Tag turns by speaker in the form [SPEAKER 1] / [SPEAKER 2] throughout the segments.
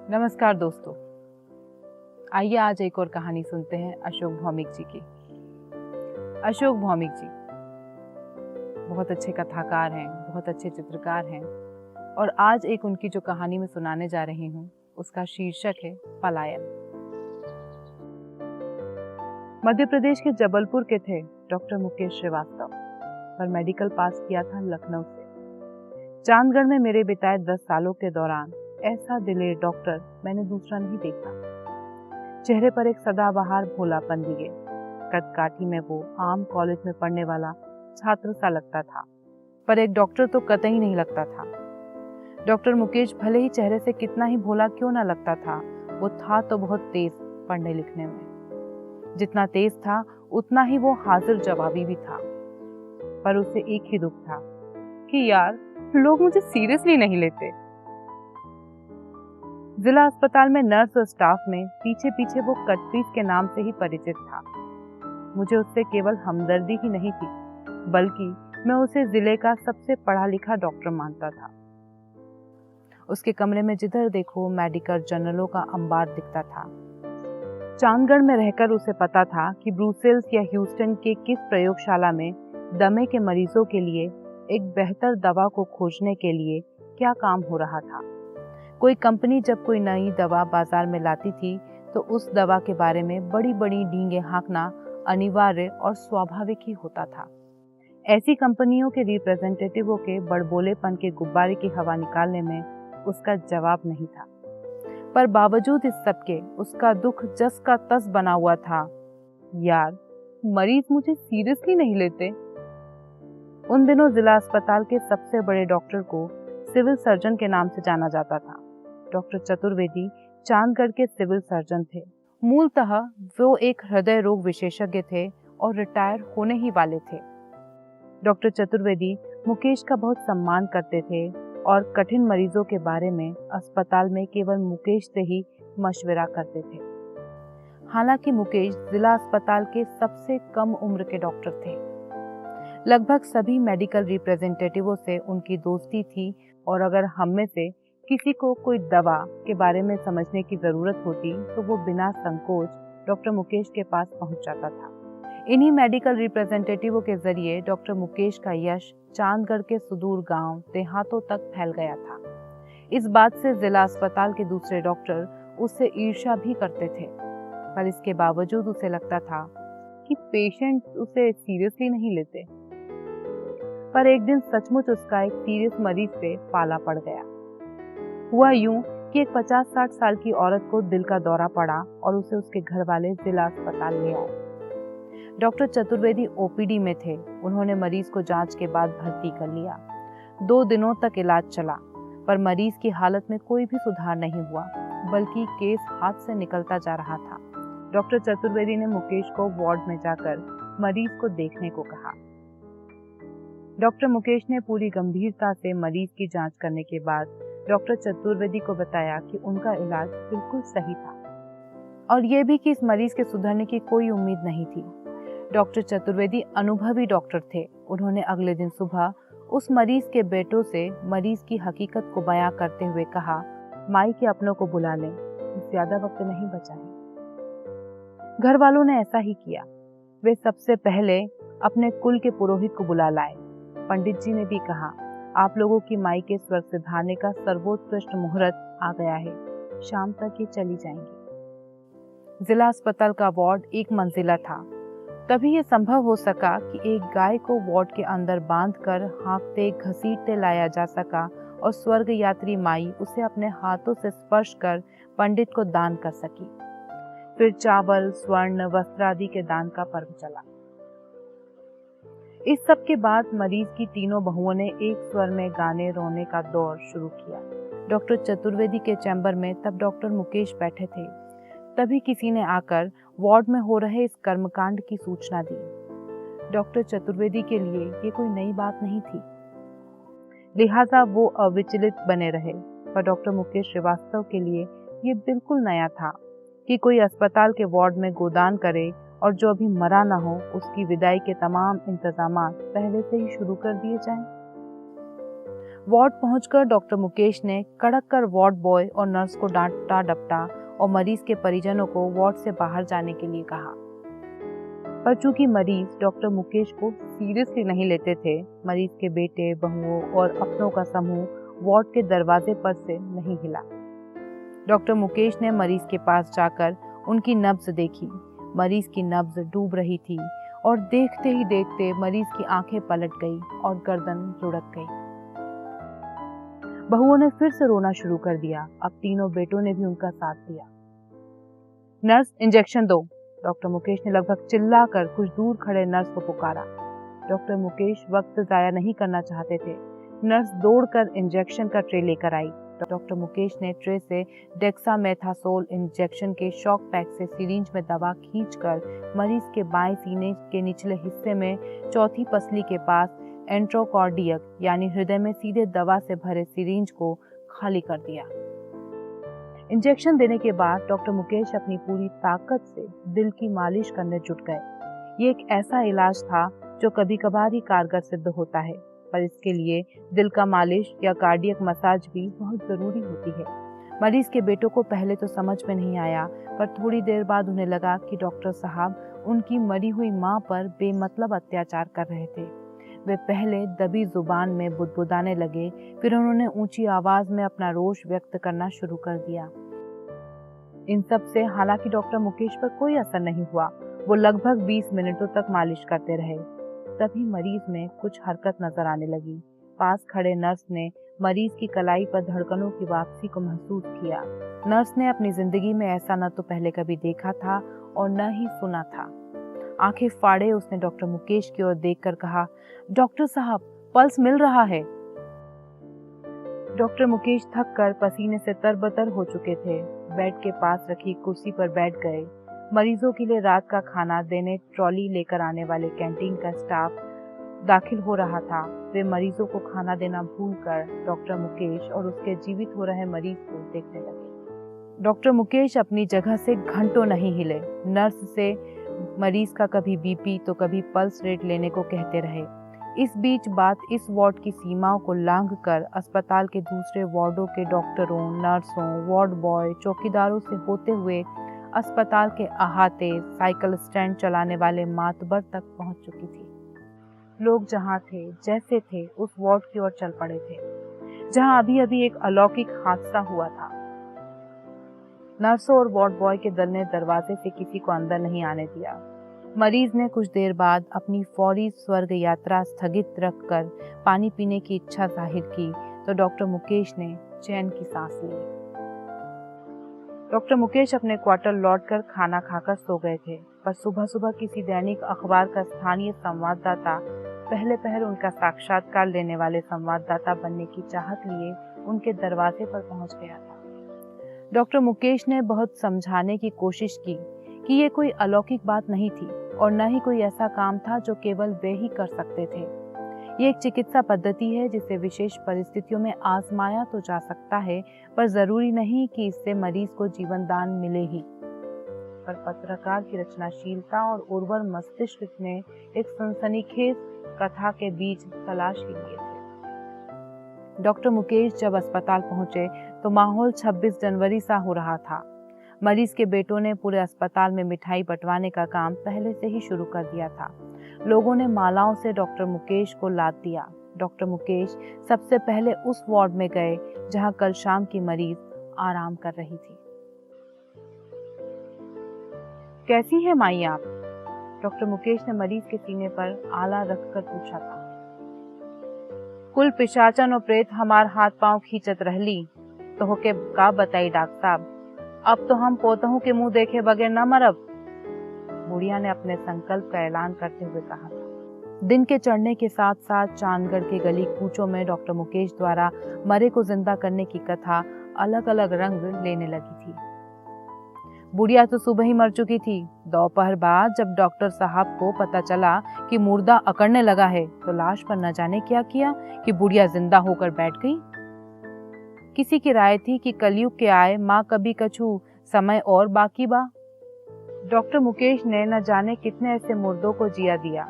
[SPEAKER 1] नमस्कार दोस्तों, आइए आज एक और कहानी सुनते हैं अशोक भौमिक जी की। अशोक भौमिक जी बहुत अच्छे कथाकार हैं, बहुत अच्छे चित्रकार हैं और आज एक उनकी जो कहानी मैं सुनाने जा रही हूँ उसका शीर्षक है पलायन। मध्य प्रदेश के जबलपुर के थे डॉक्टर मुकेश श्रीवास्तव, पर मेडिकल पास किया था लखनऊ से। चांदगढ़ में मेरे बिताए 10 सालों के दौरान ऐसा दिलेर डॉक्टर मैंने दूसरा नहीं देखा। चेहरे पर एक सदाबहार भोलापन लिए, कदकाठी में वो आम कॉलेज में पढ़ने वाला छात्र सा लगता था, पर एक डॉक्टर तो कतई नहीं लगता था। डॉक्टर मुकेश भले ही चेहरे से कितना ही भोला क्यों ना लगता था, वो था तो बहुत तेज पढ़ने लिखने में। जितना तेज था उतना ही वो हाजिर जवाबी भी था, पर उसे एक ही दुख था कि यार लोग मुझे सीरियसली नहीं लेते। जिला अस्पताल में नर्स और स्टाफ में पीछे पीछे वो कटपीस के नाम से ही परिचित था। मुझे उससे केवल हमदर्दी ही नहीं थी, बल्कि मैं उसे जिले का सबसे पढ़ा लिखा डॉक्टर मानता था। उसके कमरे में जिधर देखो मेडिकल जर्नलों का अंबार दिखता था। चांदगढ़ में रहकर उसे पता था कि ब्रुसेल्स या ह्यूस्टन के किस प्रयोगशाला में दमे के मरीजों के लिए एक बेहतर दवा को खोजने के लिए क्या काम हो रहा था। कोई कंपनी जब कोई नई दवा बाजार में लाती थी तो उस दवा के बारे में बड़ी बड़ी डींगे हाँकना अनिवार्य और स्वाभाविक ही होता था। ऐसी कंपनियों के रिप्रेजेंटेटिवों के बड़बोलेपन के गुब्बारे की हवा निकालने में उसका जवाब नहीं था, पर बावजूद इस सब के उसका दुख जस का तस बना हुआ था। यार मरीज मुझे सीरियसली नहीं लेते। उन दिनों जिला अस्पताल के सबसे बड़े डॉक्टर को सिविल सर्जन के नाम से जाना जाता था। डॉक्टर चतुर्वेदी चांदगढ़ के सिविल सर्जन थे। मूलतः वो एक हृदय रोग विशेषज्ञ थे और रिटायर होने ही वाले थे। डॉक्टर चतुर्वेदी मुकेश का बहुत सम्मान करते थे और कठिन मरीजों के बारे में अस्पताल में केवल मुकेश से ही मशवरा करते थे। हालांकि मुकेश जिला अस्पताल के सबसे कम उम्र के डॉक्टर थे। लगभग सभी मेडिकल रिप्रेजेंटेटिवों से उनकी दोस्ती थी और अगर हम में से किसी को कोई दवा के बारे में समझने की जरूरत होती तो वो बिना संकोच डॉक्टर मुकेश के पास पहुंच जाता था। इन्हीं मेडिकल रिप्रेजेंटेटिवों के जरिए डॉक्टर मुकेश का यश चांदगढ़ के सुदूर गांव देहातों तक फैल गया था। इस बात से जिला अस्पताल के दूसरे डॉक्टर उससे ईर्ष्या भी करते थे, पर इसके बावजूद उसे लगता था कि पेशेंट उसे सीरियसली नहीं लेते। पर एक दिन सचमुच उसका एक सीरियस मरीज से पाला पड़ गया। हुआ यूं कि एक 50-60 साल की औरत को दिल का दौरा पड़ा और उसे उसके घर वाले जिला अस्पताल ले आए। डॉक्टर चतुर्वेदी ओपीडी में थे। उन्होंने मरीज को जांच के बाद भर्ती कर लिया। 2 दिनों तक इलाज चला, पर मरीज की हालत में कोई भी सुधार नहीं हुआ, बल्कि केस हाथ से निकलता जा रहा था। डॉक्टर चतुर्वेदी ने मुकेश को वार्ड में जाकर मरीज को देखने को कहा। डॉक्टर मुकेश ने पूरी गंभीरता से मरीज की जांच करने के बाद डॉक्टर चतुर्वेदी को बताया कि उनका इलाज बिल्कुल सही था और ये भी कि इस मरीज के सुधरने की कोई उम्मीद नहीं थी। डॉक्टर चतुर्वेदी अनुभवी डॉक्टर थे। उन्होंने अगले दिन सुबह उस मरीज के बेटों से मरीज की हकीकत को बयां करते हुए कहा, माई के अपनों को बुला लें, ज्यादा वक्त नहीं बचा है। घर वालों ने ऐसा ही किया। वे सबसे पहले अपने कुल के पुरोहित को बुला लाए। पंडित जी ने भी कहा, आप लोगों की माई के स्वर्ग सिधारने का सर्वोत्कृष्ट मुहूर्त आ गया है, शाम तक ये चली जाएंगी। जिला अस्पताल का वार्ड 1 मंजिला था, तभी ये संभव हो सका कि एक गाय को वार्ड के अंदर बांधकर हाँकते घसीटते लाया जा सका और स्वर्ग यात्री माई उसे अपने हाथों से स्पर्श कर पंडित को दान कर सकी। फिर चावल, स्वर्ण, वस्त्र आदि के दान का पर्व चला। इस सब के बाद मरीज की तीनों बहुओं ने एक स्वर में गाने रोने का दौर शुरू किया। डॉक्टर चतुर्वेदी के चैम्बर में तब डॉक्टर मुकेश बैठे थे। तभी किसी ने आकर वार्ड में हो रहे इस कर्मकांड की सूचना दी। डॉक्टर चतुर्वेदी के लिए ये कोई नई बात नहीं थी, लिहाजा वो अविचलित बने रहे, पर डॉक्टर मुकेश श्रीवास्तव के लिए ये बिल्कुल नया था कि कोई अस्पताल के वार्ड में गोदान करे और जो अभी मरा ना हो उसकी विदाई के तमाम इंतजाम पहले से ही शुरू कर दिए जाएं। वार्ड पहुंचकर डॉक्टर मुकेश ने कड़क कर वार्ड बॉय और नर्स को डांटा डपटा और मरीज के परिजनों को वार्ड से बाहर जाने के लिए कहा। पर चूंकि मरीज डॉक्टर मुकेश को सीरियसली नहीं लेते थे, मरीज के बेटे, बहुओं और अपनों का समूह वार्ड के दरवाजे पर से नहीं हिला। डॉक्टर मुकेश ने मरीज के पास जाकर उनकी नब्ज देखी। मरीज की नब्ज डूब रही थी और देखते ही देखते मरीज की आंखें पलट गई और गर्दन लुढ़क गई। बहुओं ने फिर से रोना शुरू कर दिया। अब तीनों बेटों ने भी उनका साथ दिया। नर्स, इंजेक्शन दो, डॉक्टर मुकेश ने लगभग चिल्लाकर कुछ दूर खड़े नर्स को पुकारा। डॉक्टर मुकेश वक्त जाया नहीं करना चाहते थे। नर्स दौड़कर इंजेक्शन का ट्रे लेकर आई। डॉक्टर मुकेश ने ट्रे से डेक्सामेथासोल इंजेक्शन के शॉक पैक से सिरिंज में दवा खींचकर मरीज के बाएं सीने के निचले हिस्से में चौथी पसली के पास एंट्रोकार्डियक यानी हृदय में सीधे दवा से भरे सिरिंज को खाली कर दिया। इंजेक्शन देने के बाद डॉक्टर मुकेश अपनी पूरी ताकत से दिल की मालिश करने जुट गए। ये एक ऐसा इलाज था जो कभी कभार ही कारगर सिद्ध होता है, पर इसके लिए दिल का मालिश या कार्डियक मसाज भी बहुत जरूरी होती है। मरीज के बेटों को पहले तो समझ में नहीं आया, पर थोड़ी देर बाद उन्हें लगा कि डॉक्टर साहब उनकी मरी हुई मां पर बेमतलब अत्याचार कर रहे थे। वे पहले दबी जुबान में बुदबुदाने लगे, फिर उन्होंने ऊंची आवाज में अपना रोष व्यक्त करना शुरू कर दिया। इन सब से हालांकि डॉक्टर मुकेश पर कोई असर नहीं हुआ। वो लगभग 20 मिनटों तक मालिश करते रहे। तभी मरीज में कुछ हरकत नजर आने लगी। पास खड़े नर्स ने मरीज की कलाई पर धड़कनों की वापसी को महसूस किया। नर्स ने अपनी जिंदगी में ऐसा न तो पहले कभी देखा था और न ही सुना था। आंखें फाड़े उसने डॉक्टर मुकेश की ओर देखकर कहा, डॉक्टर साहब, पल्स मिल रहा है। डॉक्टर मुकेश थक कर पसीने से तरबतर हो चुके थे। बेड के पास रखी कुर्सी पर बैठ गए। मरीजों के लिए रात का खाना देने ट्रॉली लेकर आने वाले कैंटीन का स्टाफ दाखिल हो रहा था। वे मरीजों को खाना देना भूलकर डॉक्टर मुकेश और उसके जीवित हो रहे मरीज को देखने लगे। डॉक्टर मुकेश अपनी जगह से घंटों नहीं हिले। नर्स से मरीज का कभी बीपी तो कभी पल्स रेट लेने को कहते रहे। इस बीच बात इस वार्ड की सीमाओं को लांघकर अस्पताल के दूसरे वार्डों के डॉक्टरों, नर्सों, वार्ड बॉय, चौकीदारों से होते हुए अस्पताल के अहाते, साइकिल स्टैंड चलाने वाले मातबर तक पहुंच चुकी थी। लोग जहां थे, जैसे थे, उस वार्ड की ओर चल पड़े थे जहां अभी अभी एक अलौकिक हादसा हुआ था। नर्सों और वार्ड बॉय के दल ने दरवाजे से किसी को अंदर नहीं आने दिया। मरीज ने कुछ देर बाद अपनी फौरी स्वर्ग यात्रा स्थगित रखकर पानी पीने की इच्छा जाहिर की तो डॉक्टर मुकेश ने चैन की सांस ली। डॉक्टर मुकेश अपने क्वार्टर लौटकर खाना खाकर सो गए थे, पर सुबह सुबह किसी दैनिक अखबार का स्थानीय संवाददाता पहले पहल उनका साक्षात्कार लेने वाले संवाददाता बनने की चाहत लिए उनके दरवाजे पर पहुंच गया था। डॉक्टर मुकेश ने बहुत समझाने की कोशिश की कि ये कोई अलौकिक बात नहीं थी और न ही कोई ऐसा काम था जो केवल वे ही कर सकते थे। ये एक चिकित्सा पद्धति है जिसे विशेष परिस्थितियों में आजमाया तो जा सकता है, पर जरूरी नहीं कि इससे मरीज को जीवन दान मिले ही। पर पत्रकार की रचनाशीलता और उर्वर मस्तिष्क ने एक सनसनीखेज कथा के बीच तलाश ही लिए थे। डॉक्टर मुकेश जब अस्पताल पहुंचे तो माहौल 26 जनवरी सा हो रहा था। मरीज के बेटों ने पूरे अस्पताल में मिठाई बंटवाने का काम पहले से ही शुरू कर दिया था। लोगों ने मालाओं से डॉक्टर मुकेश को लाद दिया। डॉक्टर मुकेश सबसे पहले उस वार्ड में गए जहां कल शाम की मरीज आराम कर रही थी। कैसी है माई आप? डॉक्टर मुकेश ने मरीज के सीने पर आला रखकर पूछा था। कुल पिशाचन और प्रेत हमार हाथ पांव खींचत रहली तो होके का बताई डॉक्टर साहब, अब तो हम पोतहू के मुंह देखे बगैर न मरब, बुढ़िया ने अपने संकल्प का ऐलान करते हुए कहा था। दिन के चढ़ने के साथ साथ चांदगढ़ के गली कूचों में डॉक्टर मुकेश द्वारा मरे को जिंदा करने की कथा अलग अलग रंग लेने लगी थी। बुढ़िया तो सुबह ही मर चुकी थी। दोपहर बाद जब डॉक्टर साहब को पता चला कि मुर्दा अकड़ने लगा है तो लाश पर न जाने क्या किया कि बुढ़िया जिंदा होकर बैठ गई। किसी की राय थी कि कलयुग के आए माँ कभी कछु समय और बाकी बा। डॉक्टर मुकेश ने न जाने कितने ऐसे मुर्दों को जिया दिया।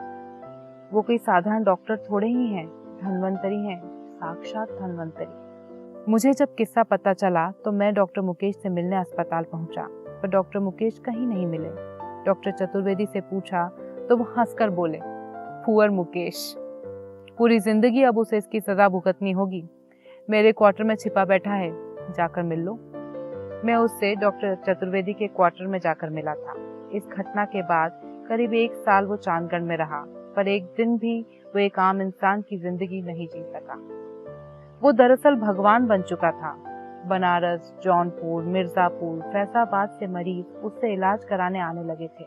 [SPEAKER 1] वो कोई साधारण डॉक्टर थोड़े ही हैं, धन्वंतरी हैं, साक्षात धन्वंतरी। मुझे जब किस्सा पता चला तो मैं डॉक्टर मुकेश से मिलने अस्पताल पहुंचा, पर डॉक्टर मुकेश कहीं नहीं मिले। डॉक्टर चतुर्वेदी से पूछा तो वो हंसकर बोले, पुअर मुकेश, पूरी जिंदगी अब उसे इसकी सजा भुगतनी होगी। मेरे क्वार्टर में छिपा बैठा है, जाकर मिल लो। मैं उससे डॉक्टर चतुर्वेदी के क्वार्टर में जाकर मिला था। इस घटना के बाद करीब 1 साल वो चांदगढ़ में रहा, पर एक दिन भी वो एक आम इंसान की जिंदगी नहीं जी सका। वो दरअसल भगवान बन चुका था। बनारस, जौनपुर, मिर्जापुर, फैजाबाद से मरीज उससे इलाज कराने आने लगे थे।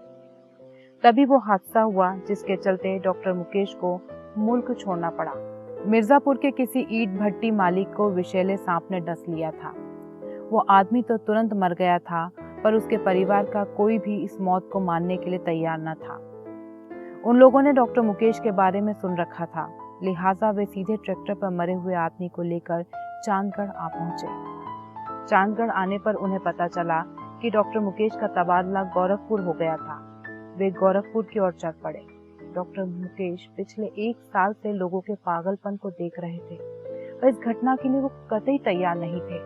[SPEAKER 1] तभी वो हादसा हुआ जिसके चलते डॉक्टर मुकेश को मुल्क छोड़ना पड़ा। मिर्जापुर के किसी ईंट भट्टी मालिक को विषैले सांप ने डस लिया था। वो आदमी तो तुरंत मर गया था, पर उसके परिवार का कोई भी इस मौत को मानने के लिए तैयार न था। उन लोगों ने डॉक्टर मुकेश के बारे में सुन रखा था, लिहाजा वे सीधे ट्रैक्टर पर मरे हुए आदमी को लेकर चांदगढ़ आ पहुंचे। चांदगढ़ आने पर उन्हें पता चला कि डॉक्टर मुकेश का तबादला गोरखपुर हो गया था। वे गोरखपुर की ओर चल पड़े। डॉक्टर मुकेश पिछले 1 साल से लोगों के पागलपन को देख रहे थे, पर इस घटना के लिए वो कतई तैयार नहीं थे।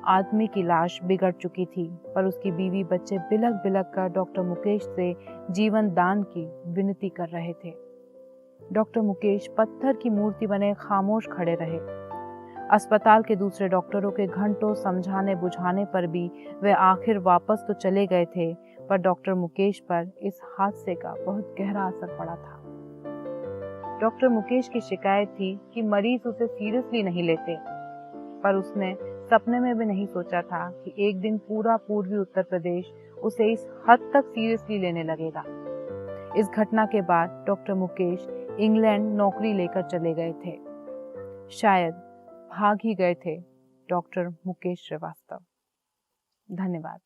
[SPEAKER 1] आदमी की लाश बिगड़ चुकी थी, पर उसकी बीवी बच्चे बिलख बिलख कर डॉक्टर मुकेश से जीवन दान की विनती कर रहे थे। डॉक्टर मुकेश पत्थर की मूर्ति बने खामोश खड़े रहे। अस्पताल के दूसरे डॉक्टरों के घंटों समझाने बुझाने पर भी वे आखिर वापस तो चले गए थे, पर डॉक्टर मुकेश पर इस हादसे का बहुत गहरा असर पड़ा था। डॉक्टर मुकेश की शिकायत थी कि मरीज उसे सीरियसली नहीं लेते, पर उसने सपने में भी नहीं सोचा था कि एक दिन पूरा पूर्वी उत्तर प्रदेश उसे इस हद तक सीरियसली लेने लगेगा। इस घटना के बाद डॉक्टर मुकेश इंग्लैंड नौकरी लेकर चले गए थे। शायद भाग ही गए थे डॉक्टर मुकेश श्रीवास्तव। धन्यवाद।